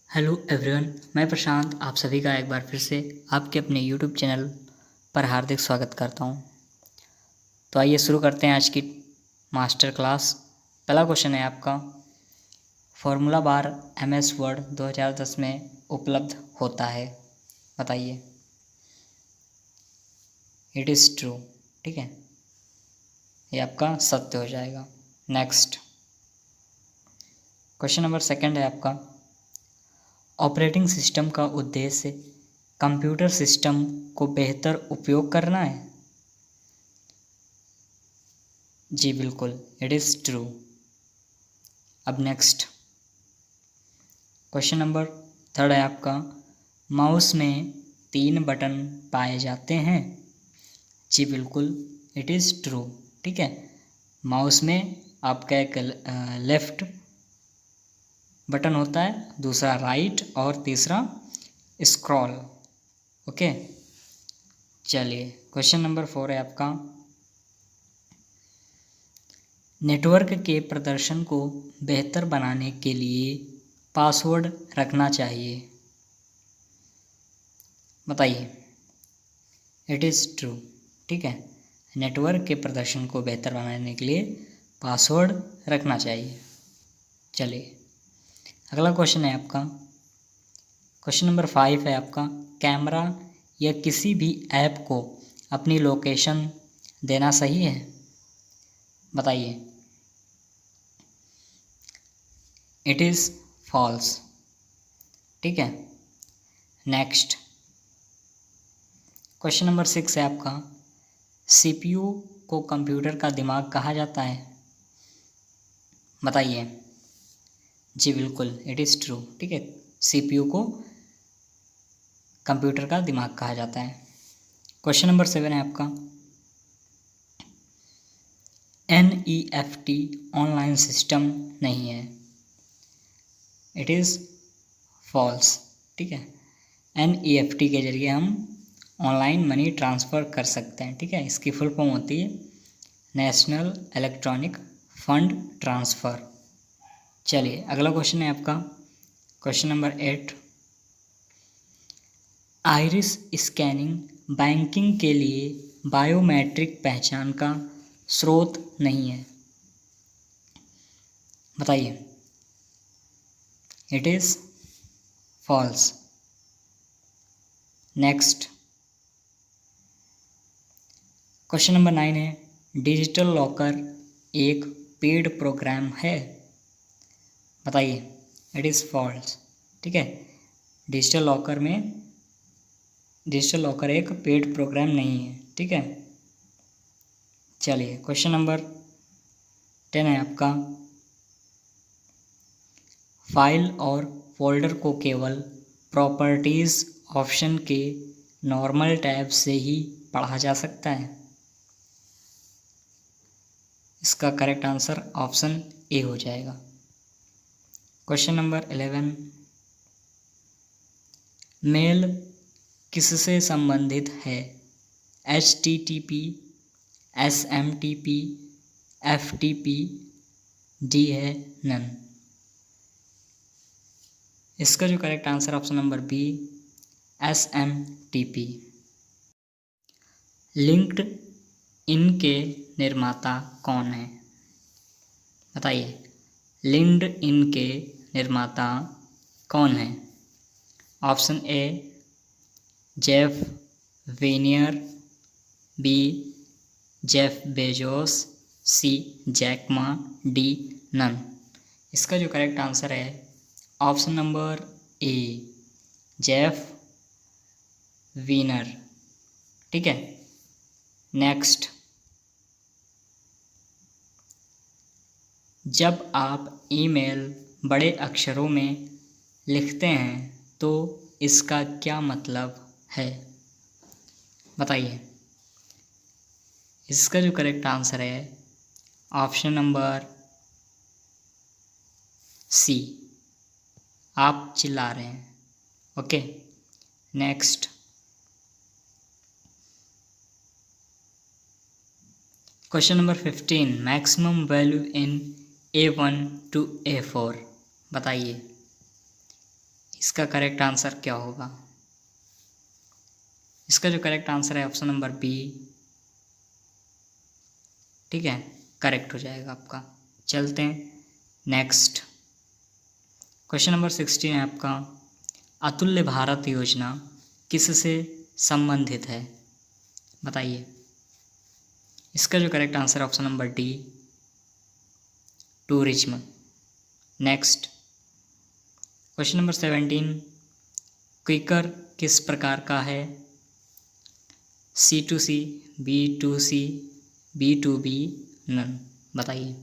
Hello everyone, मैं प्रशांत आप सभी का एक बार फिर से आपके अपने यूट्यूब चैनल पर हार्दिक स्वागत करता हूं। तो आइए शुरू करते हैं आज की मास्टर क्लास। पहला क्वेश्चन है आपका, फार्मूला बार एमएस वर्ड 2010 में उपलब्ध होता है, बताइए। इट इज़ ट्रू, ठीक है, ये आपका सत्य हो जाएगा। नेक्स्ट क्वेश्चन नंबर सेकंड है आपका, ऑपरेटिंग सिस्टम का उद्देश्य कंप्यूटर सिस्टम को बेहतर उपयोग करना है। जी बिल्कुल, इट इज़ ट्रू। अब नेक्स्ट क्वेश्चन नंबर थर्ड है आपका, माउस में 3 बटन पाए जाते हैं। जी बिल्कुल, इट इज़ ट्रू, ठीक है। माउस में आपका एक लेफ़्ट बटन होता है, दूसरा राइट और तीसरा स्क्रॉल। ओके, चलिए क्वेश्चन नंबर 4 है आपका, नेटवर्क के प्रदर्शन को बेहतर बनाने के लिए पासवर्ड रखना चाहिए, बताइए। इट इज़ ट्रू, ठीक है, नेटवर्क के प्रदर्शन को बेहतर बनाने के लिए पासवर्ड रखना चाहिए। चलिए अगला क्वेश्चन है आपका, क्वेश्चन नंबर 5 है आपका, कैमरा या किसी भी ऐप को अपनी लोकेशन देना सही है, बताइए। इट इज़ फॉल्स, ठीक है। नेक्स्ट क्वेश्चन नंबर 6 है आपका, सीपीयू को कंप्यूटर का दिमाग कहा जाता है, बताइए। जी बिल्कुल, इट इज़ ट्रू, ठीक है, सीपीयू को कंप्यूटर का दिमाग कहा जाता है। क्वेश्चन नंबर 7 है आपका, एनईएफटी ऑनलाइन सिस्टम नहीं है। इट इज़ फॉल्स, ठीक है, एनईएफटी के जरिए हम ऑनलाइन मनी ट्रांसफ़र कर सकते हैं, ठीक है। इसकी फुल फॉर्म होती है नेशनल इलेक्ट्रॉनिक फंड ट्रांसफ़र। चलिए अगला क्वेश्चन है आपका, question number 8, iris scanning banking के लिए बायोमेट्रिक पहचान का स्रोत नहीं है, बताइए। It is false. Next question number 9 है, डिजिटल लॉकर एक पेड प्रोग्राम है, बताइए। इट इज़ फॉल्स, ठीक है, डिजिटल लॉकर एक पेड प्रोग्राम नहीं है, ठीक है। चलिए क्वेश्चन नंबर 10 है आपका, फाइल और फोल्डर को केवल प्रॉपर्टीज़ ऑप्शन के नॉर्मल टैब से ही पढ़ा जा सकता है। इसका करेक्ट आंसर ऑप्शन ए हो जाएगा। क्वेश्चन नंबर 11, मेल किससे संबंधित है, HTTP, SMTP, FTP, डी है नन। इसका जो correct answer option number B, SMTP। LinkedIn के निर्माता कौन है, बताइए। लिंक्ड इन के निर्माता कौन है? Option A Jeff Weiner, B Jeff Bezos, C Jack Ma, D none. इसका जो करेक्ट आंसर है option number A Jeff Weiner, ठीक है। नेक्स्ट, जब आप ईमेल बड़े अक्षरों में लिखते हैं तो इसका क्या मतलब है, बताइए। इसका जो करेक्ट आंसर है ऑप्शन नंबर सी, आप चिल्ला रहे हैं। Okay, next question number 15, maximum value in A1 to A4, बताइए। इसका करेक्ट आंसर क्या होगा? इसका जो करेक्ट आंसर है ऑप्शन नंबर बी, ठीक है, करेक्ट हो जाएगा आपका। चलते हैं नेक्स्ट। क्वेश्चन नंबर 16 है आपका, अतुल्य भारत योजना किससे संबंधित है? बताइए। इसका जो करेक्ट आंसर है option number D, tourism. Next question number 17, Quikr किस प्रकार का है? C2C, B2C, B2B, none. बताइए।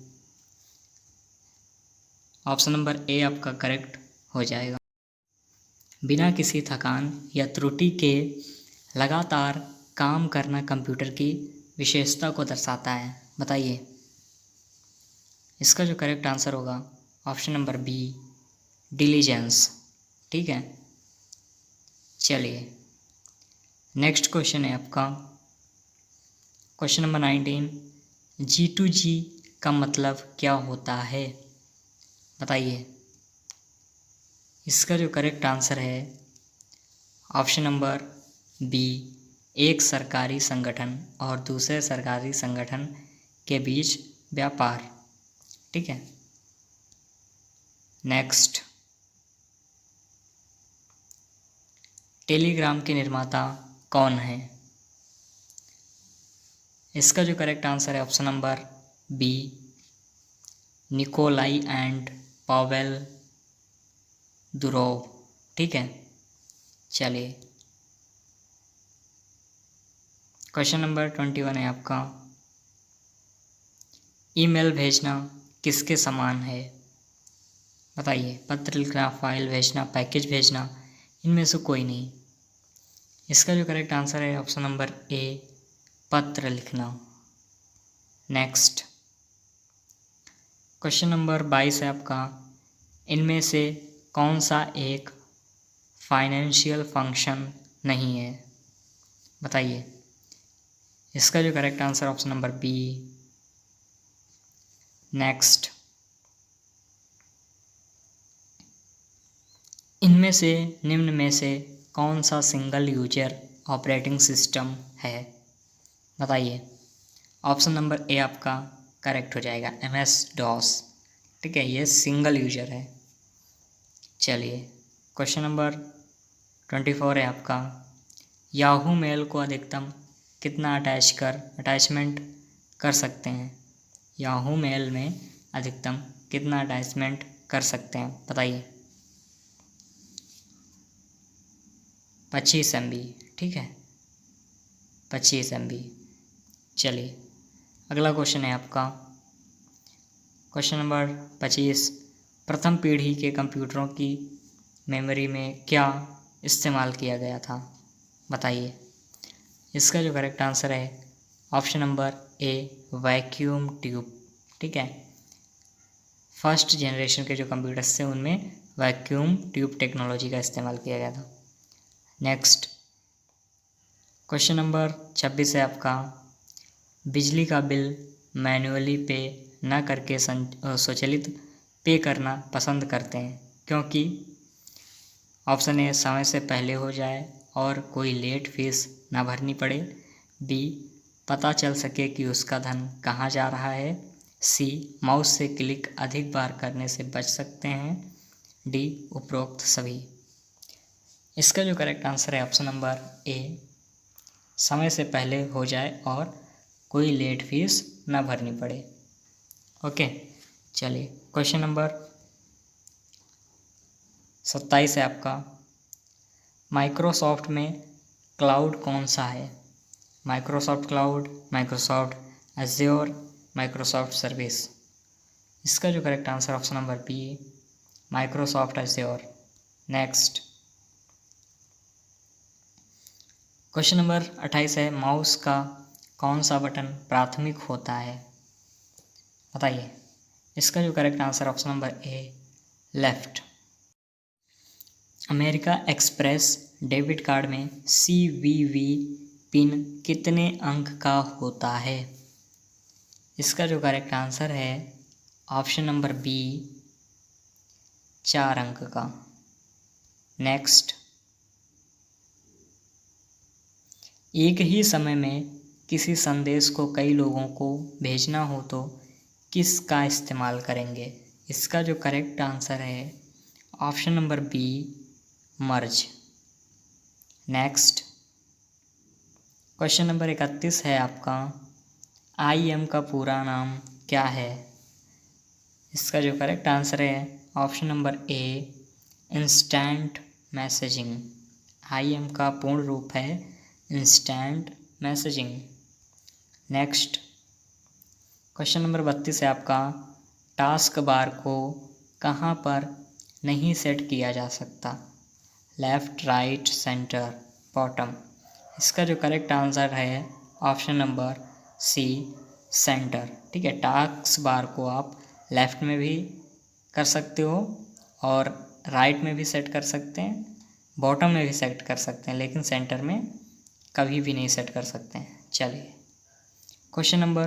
ऑप्शन नंबर ए आपका करेक्ट हो जाएगा। बिना किसी थकान या त्रुटि के लगातार काम करना कंप्यूटर की विशेषता को दर्शाता है। बताइए। इसका जो करेक्ट आंसर होगा ऑप्शन नंबर बी, डिलीजेंस। ठीक है, चलिए नेक्स्ट क्वेश्चन है आपका क्वेश्चन नंबर 19, G2G का मतलब क्या होता है? बताइए। इसका जो करेक्ट आंसर है ऑप्शन नंबर बी, एक सरकारी संगठन और दूसरे सरकारी संगठन के बीच व्यापार। ठीक है, नेक्स्ट टेलीग्राम के निर्माता कौन है? इसका जो करेक्ट आंसर है option number B, Nikolai and Pavel Durov. ठीक है, चलिए क्वेश्चन नंबर 21 है आपका, ईमेल भेजना किसके समान है? बताइए। पत्र लिखना, फाइल भेजना, पैकेज भेजना, इनमें से कोई नहीं। इसका जो करेक्ट आंसर है ऑप्शन नंबर ए, पत्र लिखना। नेक्स्ट क्वेश्चन नंबर 22 है आपका, इनमें से कौन सा एक फाइनेंशियल फंक्शन नहीं है? बताइए। इसका जो correct answer option number B. Next इनमें से निम्न में से कौन सा सिंगल यूजर ऑपरेटिंग सिस्टम है? बताइए। ऑप्शन नंबर ए आपका करेक्ट हो जाएगा, MS-DOS। ठीक है, ये सिंगल यूजर है। चलिए क्वेश्चन नंबर 24 है आपका, याहू मेल को अधिकतम कितना अटैचमेंट कर सकते हैं? याहू मेल में अधिकतम कितना अटैचमेंट कर सकते हैं? बताइए। 25 MB। ठीक है, 25 MB। चलिए अगला क्वेश्चन है आपका क्वेश्चन नंबर 25, प्रथम पीढ़ी के कंप्यूटरों की मेमोरी में क्या इस्तेमाल किया गया था? बताइए। इसका जो करेक्ट आंसर है ऑप्शन नंबर ए, वैक्यूम ट्यूब। ठीक है, फर्स्ट जनरेशन के जो कंप्यूटर्स थे उनमें वैक्यूम ट्यूब टेक्नोलॉजी का इस्तेमाल किया गया था। नेक्स्ट क्वेश्चन नंबर 26 है आपका, बिजली का बिल मैन्युअली पे न करके स्वचालित पे करना पसंद करते हैं क्योंकि ऑप्शन ए, समय से पहले हो जाए और कोई लेट फीस ना भरनी पड़े, बी, पता चल सके कि उसका धन कहाँ जा रहा है, सी, माउस से क्लिक अधिक बार करने से बच सकते हैं, डी, उपरोक्त सभी। इसका जो करेक्ट आंसर है ऑप्शन नंबर ए, समय से पहले हो जाए और कोई लेट फीस ना भरनी पड़े। ओके, चलिए क्वेश्चन नंबर 27 है आपका, माइक्रोसॉफ्ट में क्लाउड कौन सा है? Microsoft cloud, Microsoft Azure, Microsoft service. इसका जो correct answer option number B, Microsoft Azure. Next question number 28 है, माउस का कौन सा बटन प्राथमिक होता है? बताइए। इसका जो करेक्ट आंसर ऑप्शन नंबर ए, left. America express debit card में CVV पिन कितने अंक का होता है? इसका जो करेक्ट आंसर है ऑप्शन नंबर बी, 4 अंक का। नेक्स्ट, एक ही समय में किसी संदेश को कई लोगों को भेजना हो तो किस का इस्तेमाल करेंगे? इसका जो करेक्ट आंसर है ऑप्शन नंबर बी, मर्ज। नेक्स्ट, क्वेश्चन नंबर 31 है आपका, IM का पूरा नाम क्या है? इसका जो करेक्ट आंसर है ऑप्शन नंबर ए, इंस्टेंट मैसेजिंग। IM का पूर्ण रूप है instant messaging. Next, question number 32 है आपका, टास्क बार को कहाँ पर नहीं सेट किया जा सकता? Left, right, centre, bottom. इसका जो करेक्ट आंसर है ऑप्शन नंबर सी, सेंटर। ठीक है, टास्क बार को आप लेफ़्ट में भी कर सकते हो और राइट में भी सेट कर सकते हैं, बॉटम में भी सेट कर सकते हैं, लेकिन सेंटर में कभी भी नहीं सेट कर सकते हैं। चलिए, क्वेश्चन नंबर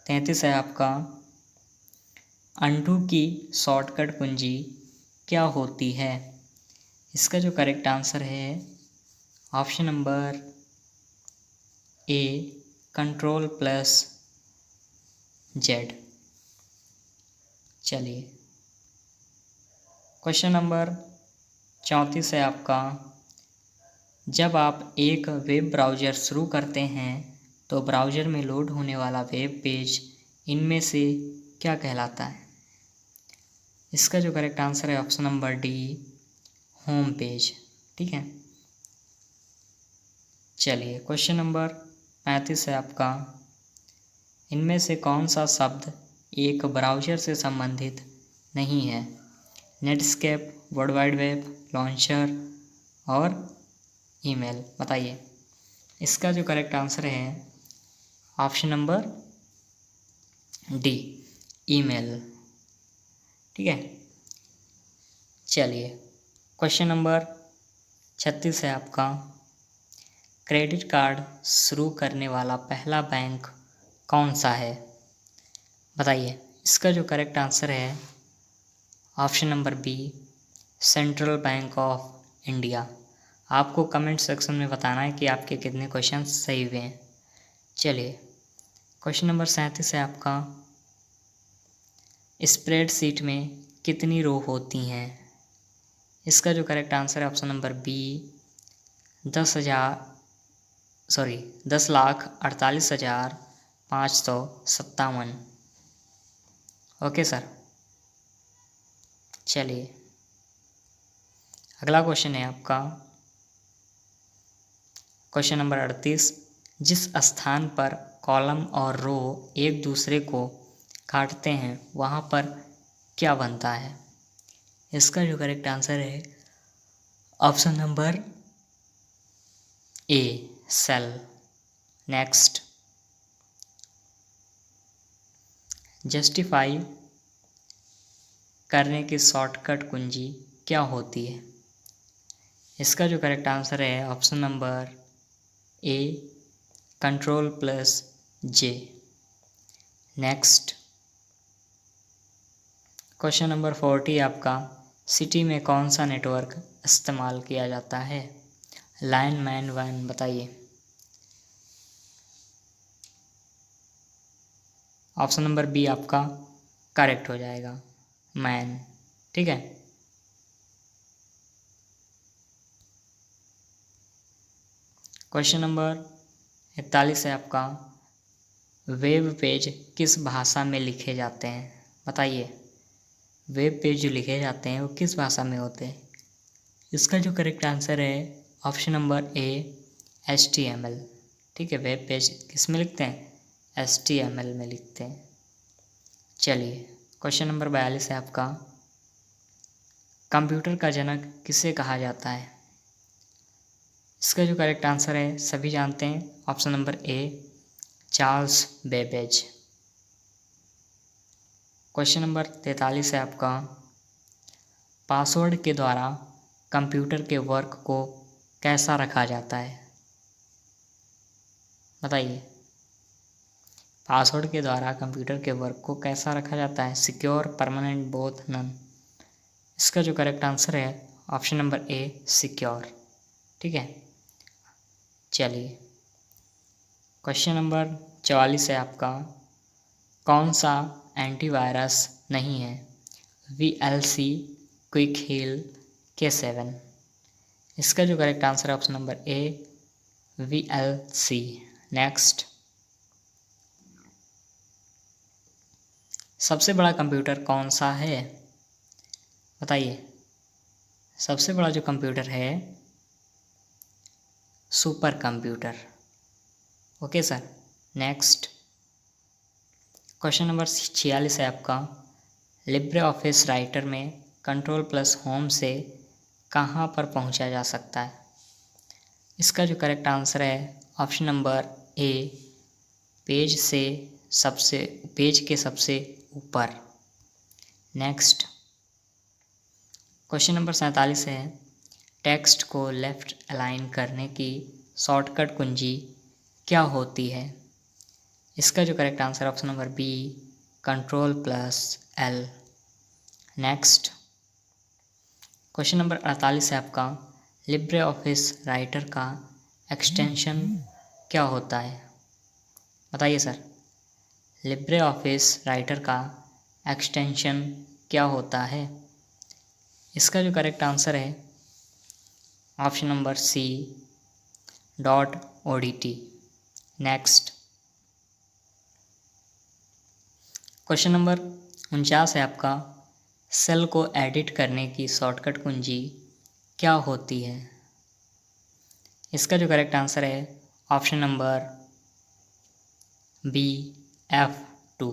33 है आपका, अंडू की शॉर्टकट कुंजी क्या होती है? इसका जो करेक्ट आंसर है ऑप्शन नंबर ए, Ctrl+Z। चलिए, क्वेश्चन नंबर 34 है आपका, जब आप एक वेब ब्राउज़र शुरू करते हैं तो ब्राउज़र में लोड होने वाला वेब पेज इनमें से क्या कहलाता है? इसका जो करेक्ट आंसर है option number D, home page. ठीक है, चलिए, क्वेश्चन नंबर 35 है आपका, इनमें से कौन सा शब्द एक ब्राउज़र से संबंधित नहीं है? Netscape, world wide web, launcher और ईमेल। बताइए। इसका जो करेक्ट आंसर है ऑप्शन नंबर डी, ईमेल। ठीक है, चलिए, क्वेश्चन नंबर 36 है आपका, क्रेडिट कार्ड शुरू करने वाला पहला बैंक कौन सा है? बताइए। इसका जो करेक्ट आंसर है option number B, Central Bank of India. आपको कमेंट सेक्शन में बताना है कि आपके कितने क्वेश्चन सही हुए हैं। चलिए, क्वेश्चन नंबर 37 है आपका, स्प्रेडशीट में कितनी रो होती हैं? इसका जो करेक्ट आंसर है option number B, 10,48,557। Okay sir. चलिए, अगला क्वेश्चन है आपका, क्वेश्चन नंबर 38, जिस स्थान पर कॉलम और रो एक दूसरे को काटते हैं वहाँ पर क्या बनता है? इसका जो करेक्ट आंसर है option number A, cell. Next, justify करने की शॉर्टकट कुंजी क्या होती है? इसका जो करेक्ट आंसर है option number A, Ctrl+J। Next, question number 40 आपका, सिटी में कौन सा नेटवर्क इस्तेमाल किया जाता है? लाइन, मैन, वैन। बताइए। ऑप्शन नंबर बी आपका करेक्ट हो जाएगा, मैन। ठीक है, क्वेश्चन नंबर 41 है आपका, वेब पेज किस भाषा में लिखे जाते हैं? बताइए। वेब पेज जो लिखे जाते हैं वो किस भाषा में होते हैं? इसका जो करेक्ट आंसर है ऑप्शन नंबर ए, HTML। ठीक है, वेब पेज किस में लिखते हैं? HTML में लिखते हैं। चलिए, क्वेश्चन नंबर 42 है आपका, कंप्यूटर का जनक किसे कहा जाता है? इसका जो करेक्ट आंसर है सभी जानते हैं, ऑप्शन नंबर ए, चार्ल्स बेबेज। क्वेश्चन नंबर 43 है आपका, पासवर्ड के द्वारा कंप्यूटर के वर्क को कैसा रखा जाता है? बताइए। पासवर्ड के द्वारा कंप्यूटर के वर्क को कैसा रखा जाता है? Secure, permanent, both, none. इसका जो करेक्ट आंसर है ऑप्शन नंबर ए सिक्योर। ठीक है, चलिए क्वेश्चन नंबर 44 है आपका, कौन सा एंटीवायरस नहीं है? VLC, Quick Heal, K7। इसका जो करेक्ट आंसर है option number A VLC। Next, सबसे बड़ा कंप्यूटर कौन सा है? बताइए। सबसे बड़ा जो कंप्यूटर है super computer. Okay sir. Next, question number 46 है आपका, लिब्रे ऑफिस राइटर में कंट्रोल प्लस होम से कहाँ पर पहुँचा जा सकता है? इसका जो करेक्ट आंसर है ऑप्शन नंबर ए पेज के सबसे ऊपर। नेक्स्ट, क्वेश्चन नंबर 47 है, टेक्स्ट को लेफ्ट अलाइन करने की शॉर्टकट कुंजी क्या होती है? इसका जो correct answer option number B control plus L. Next, question number 48 है आपका, लिब्रे ऑफिस राइटर का एक्सटेंशन क्या होता है? बताइए सर। लिब्रे ऑफिस राइटर का एक्सटेंशन क्या होता है? इसका जो करेक्ट आंसर है option number C .odt। Next, question number 49 है आपका, सेल को एडिट करने की शॉर्टकट कुंजी क्या होती है? इसका जो करेक्ट आंसर है ऑप्शन नंबर बी F2।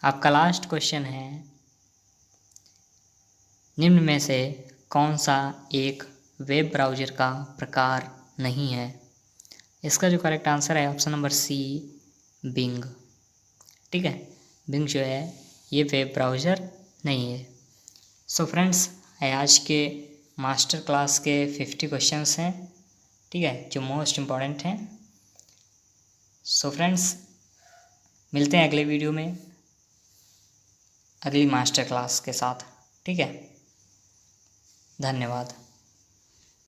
आपका लास्ट क्वेश्चन है, निम्न में से कौन सा एक वेब ब्राउज़र का प्रकार नहीं है? इसका जो करेक्ट आंसर है ऑप्शन नंबर सी बिंग। ठीक है, बिंग जो है ये वेब ब्राउज़र नहीं है। सो फ्रेंड्स, आज के मास्टर क्लास के 50 क्वेश्चंस हैं, ठीक है, जो मोस्ट इम्पॉर्टेंट हैं। सो फ्रेंड्स, मिलते हैं अगले वीडियो में अगली मास्टर क्लास के साथ। ठीक है, धन्यवाद।